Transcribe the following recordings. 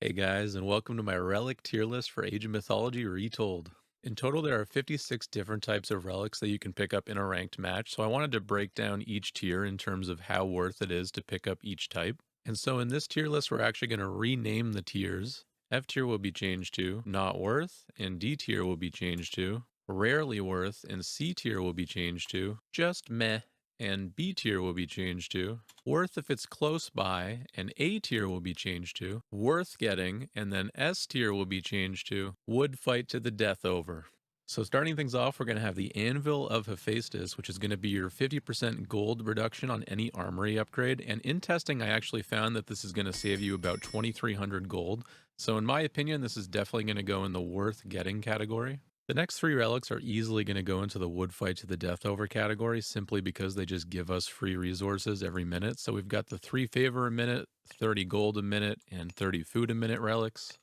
Hey guys, and welcome to my relic tier list for Age of Mythology Retold. In total, there are 56 different types of relics that you can pick up in a ranked match, so I wanted to break down each tier in terms of how worth it is to pick up each type. And so in this tier list, we're actually going to rename the tiers. F tier will be changed to Not Worth, and D tier will be changed to Rarely Worth, and C tier will be changed to Just Meh, and B tier will be changed to Worth if it's close by, and A tier will be changed to Worth Getting, and then S tier will be changed to Would Fight to the Death Over. So starting things off, we're going to have the Anvil of Hephaestus, which is going to be your 50% gold reduction on any armory upgrade. And in testing, I actually found that this is going to save you about 2,300 gold. So in my opinion, this is definitely going to go in the worth getting category. The next three relics are easily going to go into the wood fight to the death over category simply because they just give us free resources every minute. So we've got the 3 favor a minute, 30 gold a minute, and 30 food a minute relics.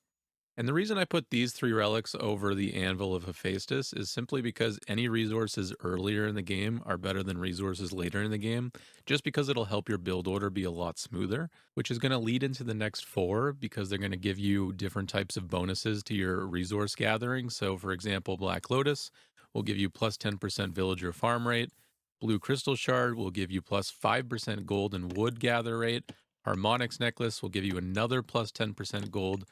And the reason I put these three relics over the Anvil of Hephaestus is simply because any resources earlier in the game are better than resources later in the game, just because it'll help your build order be a lot smoother, which is going to lead into the next four because they're going to give you different types of bonuses to your resource gathering. So, for example, Black Lotus will give you plus 10% villager farm rate, Blue Crystal Shard will give you plus 5% gold and wood gather rate, Harmonics Necklace will give you another plus 10% gold,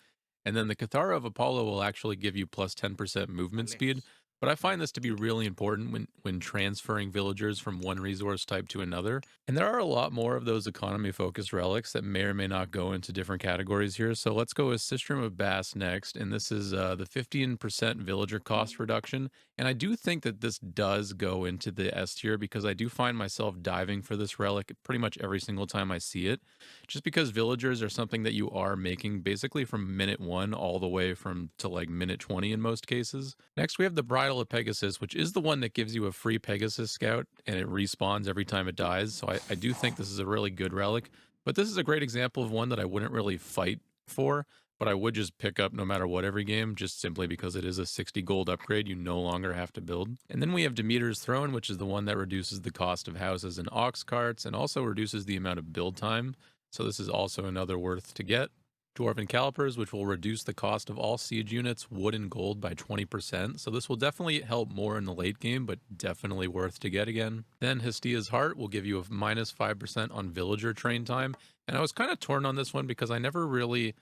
and then the Cathara of Apollo will actually give you plus 10% movement speed. Relics. But I find this to be really important when transferring villagers from one resource type to another. And there are a lot more of those economy focused relics that may or may not go into different categories here. So let's go with Arum of Bass next. And this is the 15% villager cost reduction. And I do think that this does go into the S tier because I do find myself diving for this relic pretty much every single time I see it, just because villagers are something that you are making basically from minute one all the way from to like minute 20 in most cases. Next, we have the Bridal of Pegasus, which is the one that gives you a free Pegasus scout and it respawns every time it dies. So I do think this is a really good relic, but this is a great example of one that I wouldn't really fight for, but I would just pick up no matter what every game, just simply because it is a 60 gold upgrade you no longer have to build. And then we have Demeters Throne, which is the one that reduces the cost of houses and ox carts and also reduces the amount of build time. So this is also another worth to get. Dwarven Calipers, which will reduce the cost of all siege units, wood and gold by 20%. So this will definitely help more in the late game, but definitely worth to get again. Then Hisa Heart will give you a minus 5% on villager train time. And I was kind of torn on this one because I never really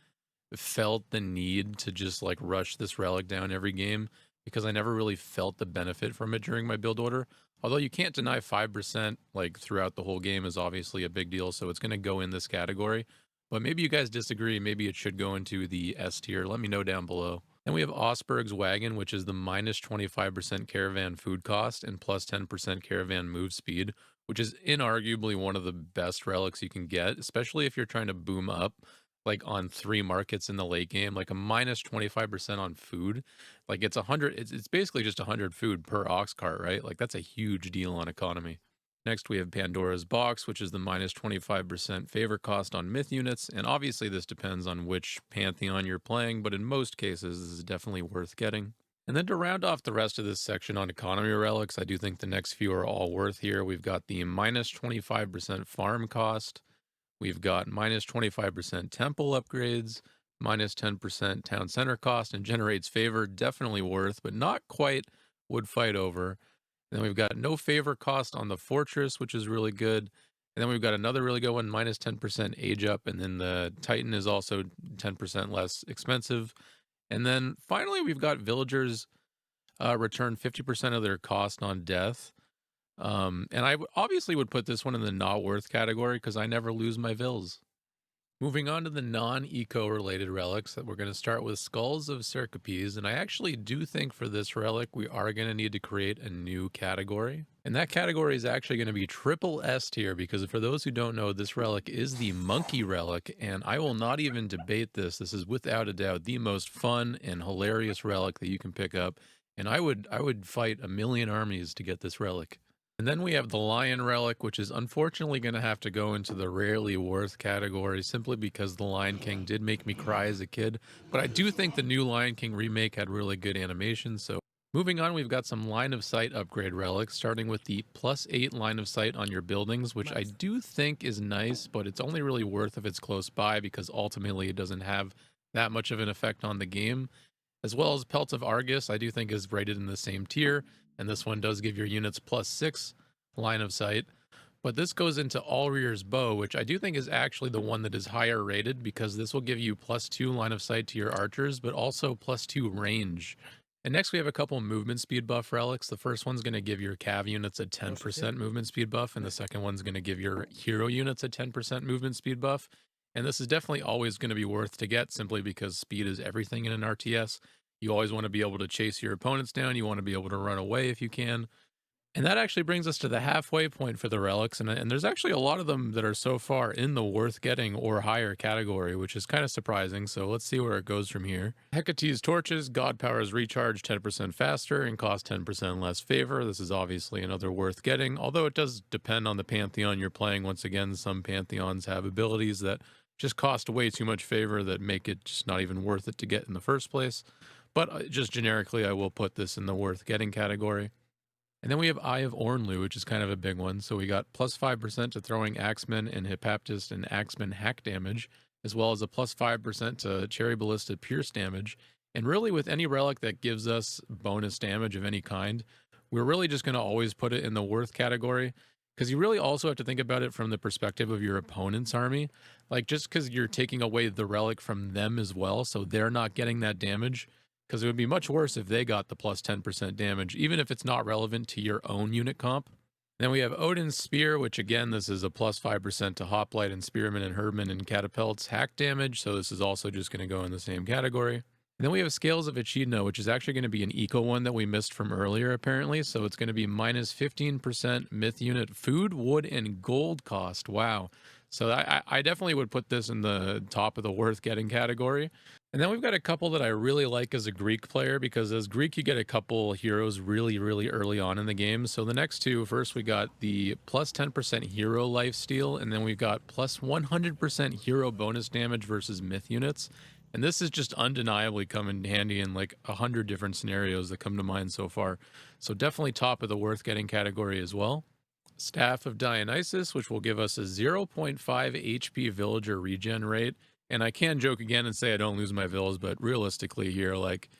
felt the need to just like rush this relic down every game because I never really felt the benefit from it during my build order. Although you can't deny 5% like throughout the whole game is obviously a big deal, so it's going to go in this category. But maybe you guys disagree. Maybe it should go into the S tier. Let me know down below. Then we have Osers Wagon, which is the minus 25% caravan food cost and plus 10% caravan move speed, which is inarguably one of the best relics you can get, especially if you're trying to boom up like on 3 markets in the late game, like a minus 25% on food. Like it's 100, it's basically just 100 food per ox cart, right? Like that's a huge deal on economy. Next, we have Pandora's Box, which is the minus 25% favor cost on myth units. And obviously, this depends on which pantheon you're playing, but in most cases, this is definitely worth getting. And then to round off the rest of this section on economy relics, I do think the next few are all worth here. We've got the minus 25% farm cost. We've got minus 25% temple upgrades, minus 10% town center cost, and generates favor, definitely worth, but not quite would fight over. And then we've got no favor cost on the fortress, which is really good. And then we've got another really good one, minus 10% age up. And then the Titan is also 10% less expensive. And then finally, we've got villagers return 50% of their cost on death. And I obviously would put this one in the not worth category because I never lose my vills. Moving on to the non-eco related relics, that we're going to start with Skulls of Cercopes, and I actually do think for this relic we are going to need to create a new category. And that category is actually going to be triple S tier because for those who don't know, this relic is the monkey relic, and I will not even debate this. This is without a doubt the most fun and hilarious relic that you can pick up, and I would fight a million armies to get this relic. And then we have the Lion Relic, which is unfortunately going to have to go into the rarely worth category simply because the Lion King did make me cry as a kid. But I do think the new Lion King remake had really good animation. So moving on, we've got some line of sight upgrade relics, starting with the +8 line of sight on your buildings, which I do think is nice, but it's only really worth if it's close by because ultimately it doesn't have that much of an effect on the game. As well as Pelt of Argus, I do think is rated in the same tier, and this one does give your units +6 line of sight. But this goes into Allrier's Bow, which I do think is actually the one that is higher rated because this will give you +2 line of sight to your archers, but also +2 range. And next we have a couple movement speed buff relics. The first one's going to give your cav units a 10% movement speed buff, and the second one's going to give your hero units a 10% movement speed buff. And this is definitely always going to be worth to get simply because speed is everything in an RTS. You always want to be able to chase your opponents down. You want to be able to run away if you can. And that actually brings us to the halfway point for the relics, and there's actually a lot of them that are so far in the worth getting or higher category, which is kind of surprising. So let's see where it goes from here. Hecate's torches, god powers recharge 10% faster and cost 10% less favor. This is obviously another worth getting, although it does depend on the pantheon you're playing. Once again, some pantheons have abilities that just cost way too much favor that make it just not even worth it to get in the first place. But just generically, I will put this in the worth getting category. And then we have Eye of Ornlu, which is kind of a big one. So we got +5% to throwing Axemen and Hypaptist and Axemen hack damage, as well as a +5% to Cherry Ballista pierce damage. And really, with any relic that gives us bonus damage of any kind, we're really just going to always put it in the worth category. Because you really also have to think about it from the perspective of your opponent's army. Like, just because you're taking away the relic from them as well, so they're not getting that damage, because it would be much worse if they got the +10% damage, even if it's not relevant to your own unit comp. Then we have Odin's Spear, which again, this is a +5% to Hoplite and Spearmen and Herdmen and Catapults hack damage, so this is also just going to go in the same category. And then we have Scales of Echidna, which is actually going to be an eco one that we missed from earlier, apparently. So it's going to be -15% myth unit food, wood, and gold cost. Wow. So I definitely would put this in the top of the worth getting category. And then we've got a couple that I really like as a Greek player, because as Greek, you get a couple heroes really, really early on in the game. So the next two, first we got the +10% hero lifesteal, and then we've got +100% hero bonus damage versus myth units. And this has just undeniably come in handy in like 100 different scenarios that come to mind so far. So definitely top of the worth getting category as well. Staff of Dionysus, which will give us a 0.5 HP villager regen rate. And I can joke again and say I don't lose my vills, but realistically here, like,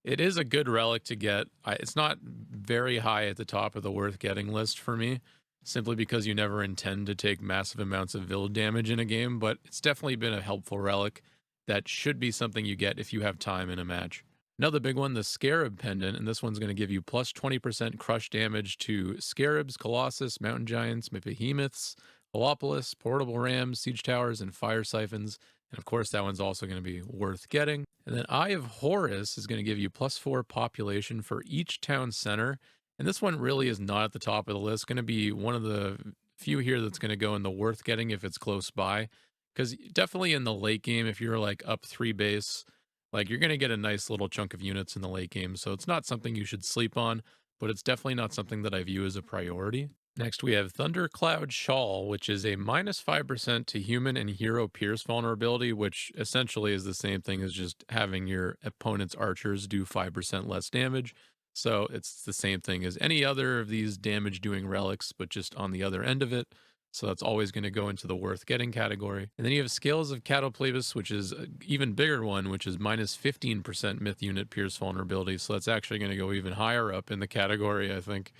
it is a good relic to get. It's not very high at the top of the worth getting list for me, simply because you never intend to take massive amounts of vill damage in a game, but it's definitely been a helpful relic that should be something you get if you have time in a match. Another big one, the Scarab Pendant, and this one's going to give you +20% crush damage to Scarabs, Colossus, Mountain Giants, Behemoths, Velopolis, Portable Rams, Siege Towers, and Fire Siphons. And of course, that one's also going to be worth getting. And then Eye of Horus is going to give you +4 population for each town center. And this one really is not at the top of the list. Going to be one of the few here that's going to go in the worth getting if it's close by. Because definitely in the late game, if you're like up 3 base, like, you're going to get a nice little chunk of units in the late game. So it's not something you should sleep on, but it's definitely not something that I view as a priority. Next, we have Thundercloud Shaw, which is a -5% to human and hero pierce vulnerability, which essentially is the same thing as just having your opponent's archers do 5% less damage. So it's the same thing as any other of these damage doing relics, but just on the other end of it. So that's always going to go into the worth getting category. And then you have Scales of Catoplebus, which is an even bigger one, which is -15% myth unit pierce vulnerability. So that's actually going to go even higher up in the category, I think,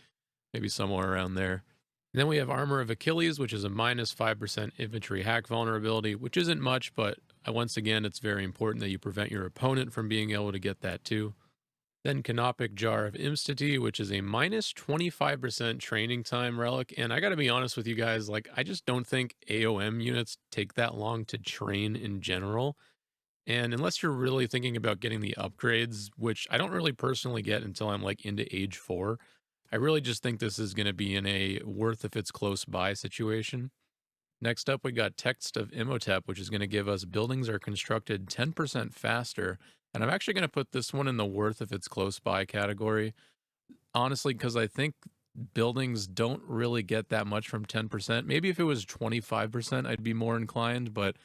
maybe somewhere around there. And then we have Armor of Achilles, which is a -5% infantry hack vulnerability, which isn't much, but once again, it's very important that you prevent your opponent from being able to get that too. Then Canopic Jar of Imstity, which is a -25% training time relic. And I got to be honest with you guys, like, I just don't think AoM units take that long to train in general. And unless you're really thinking about getting the upgrades, which I don't really personally get until I'm like into age 4, I really just think this is going to be in a worth if it's close by situation. Next up, we got Text of Imotep, which is going to give us buildings are constructed 10% faster. And I'm actually going to put this one in the worth if it's close by category. Honestly, because I think buildings don't really get that much from 10%. Maybe if it was 25%, I'd be more inclined, but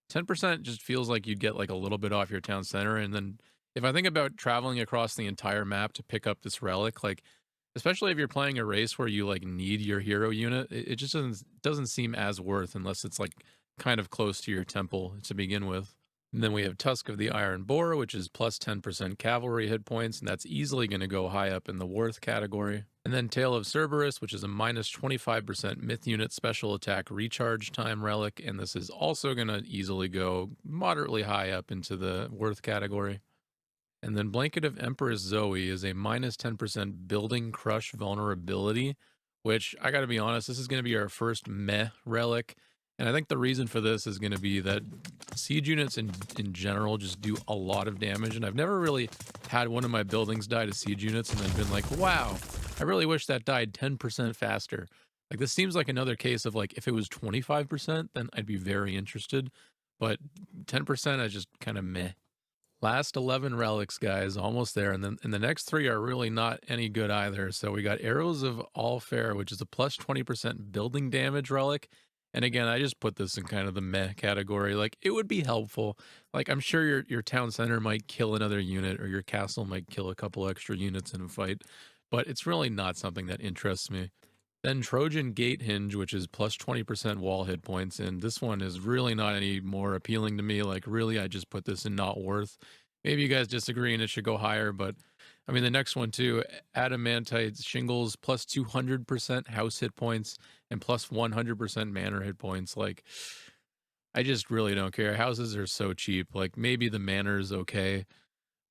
10% just feels like you'd get like a little bit off your town center. And then if I think about traveling across the entire map to pick up this relic, like, especially if you're playing a race where you like need your hero unit, it just doesn't seem as worth unless it's like kind of close to your temple to begin with. And then we have Tusk of the Iron Boar, which is plus 10% cavalry hit points, and that's easily going to go high up in the worth category. And then Tale of Cerberus, which is a minus 25% myth unit special attack recharge time relic, and this is also going to easily go moderately high up into the worth category. And then Blanket of Empress Zoe is a minus 10% building crush vulnerability, which I got to be honest, this is going to be our first meh relic. And I think the reason for this is going to be that siege units in general just do a lot of damage. And I've never really had one of my buildings die to siege units and then been like, wow, I really wish that died 10% faster. Like this seems like another case of like, if it was 25%, then I'd be very interested. But 10% I just kind of meh. Last 11 relics, guys, almost there. And then the next three are really not any good either. So we got Arrows of All Fair, which is a plus 20% building damage relic. And again, I just put this in kind of the meh category. Like, it would be helpful. Like, I'm sure your town center might kill another unit, or your castle might kill a couple extra units in a fight, but it's really not something that interests me. Then Trojan Gate Hinge, which is plus 20% wall hit points, and this one is really not any more appealing to me. Like, really, I just put this in not worth. Maybe you guys disagree and it should go higher, but I mean, the next one too, Adamantite Shingles, plus 200% house hit points and plus 100% manor hit points. Like, I just really don't care. Houses are so cheap. Like, maybe the manor is okay,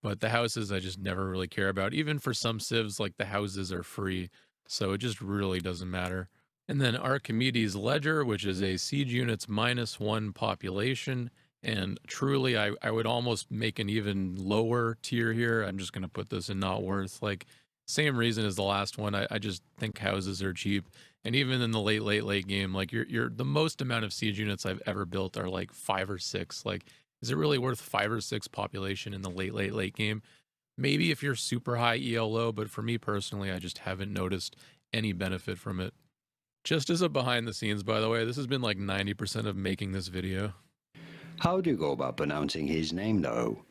but the houses I just never really care about. Even for some civs, like the houses are free, so it just really doesn't matter. And then Archimedes Ledger, which is a siege unit's -1 population. And truly, I would almost make an even lower tier here. I'm just going to put this in not worth. Like, same reason as the last one. I just think houses are cheap. And even in the late game, like you're the most amount of siege units I've ever built are like 5 or 6. Like, is it really worth 5 or 6 population in the late game? Maybe if you're super high ELO, but for me personally, I just haven't noticed any benefit from it. Just as a behind the scenes, by the way, this has been like 90% of making this video. How do you go about pronouncing his name, though?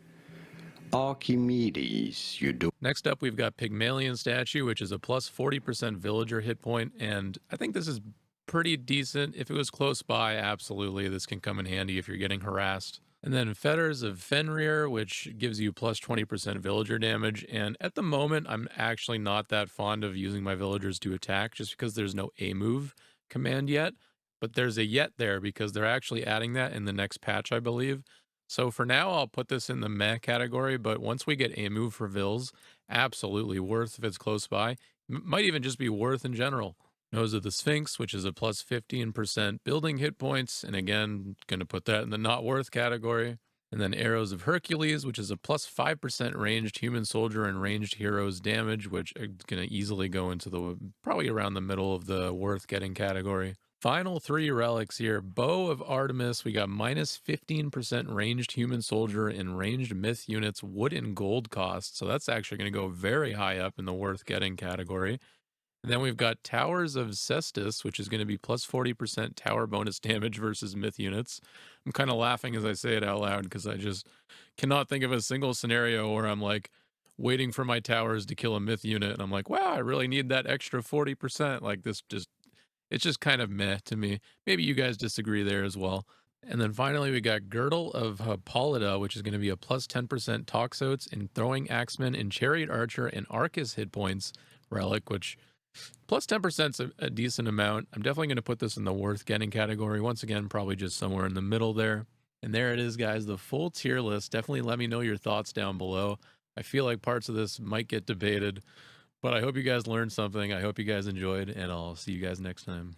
Archimedes, you do. Next up, we've got Pygmalion Statue, which is a plus 40% villager hit point, and I think this is pretty decent. If it was close by, absolutely, this can come in handy if you're getting harassed. And then Fetters of Fenrir, which gives you plus 20% villager damage, and at the moment, I'm actually not that fond of using my villagers to attack, just because there's no A move command yet, but there's a yet there because they're actually adding that in the next patch, I believe. So for now, I'll put this in the meh category, but once we get a move for Vils, absolutely worth if it's close by. Might even just be worth in general. Nose of the Sphinx, which is a plus 15% building hit points, and again, going to put that in the not worth category. And then Arrows of Hercules, which is a plus 5% ranged human soldier and ranged heroes damage, which is going to easily go into the probably around the middle of the worth getting category. Final 3 relics here. Bow of Artemis, we got minus 15% ranged human soldier and ranged myth units, wood and gold cost. So that's actually going to go very high up in the worth getting category. And then we've got Towers of Cestus, which is going to be plus 40% tower bonus damage versus myth units. I'm kind of laughing as I say it out loud because I just cannot think of a single scenario where I'm like waiting for my towers to kill a myth unit. And I'm like, wow, I really need that extra 40%. Like this just it's just kind of meh to me. Maybe you guys disagree there as well. And then finally, we got Girdle of Hippolyta, which is going to be a plus 10% Toxotes and Throwing Axeman and Chariot Archer and Arcus hit points relic, which plus 10% is a decent amount. I'm definitely going to put this in the worth getting category. Once again, probably just somewhere in the middle there. And there it is, guys, the full tier list. Definitely let me know your thoughts down below. I feel like parts of this might get debated. But I hope you guys learned something. I hope you guys enjoyed, and I'll see you guys next time.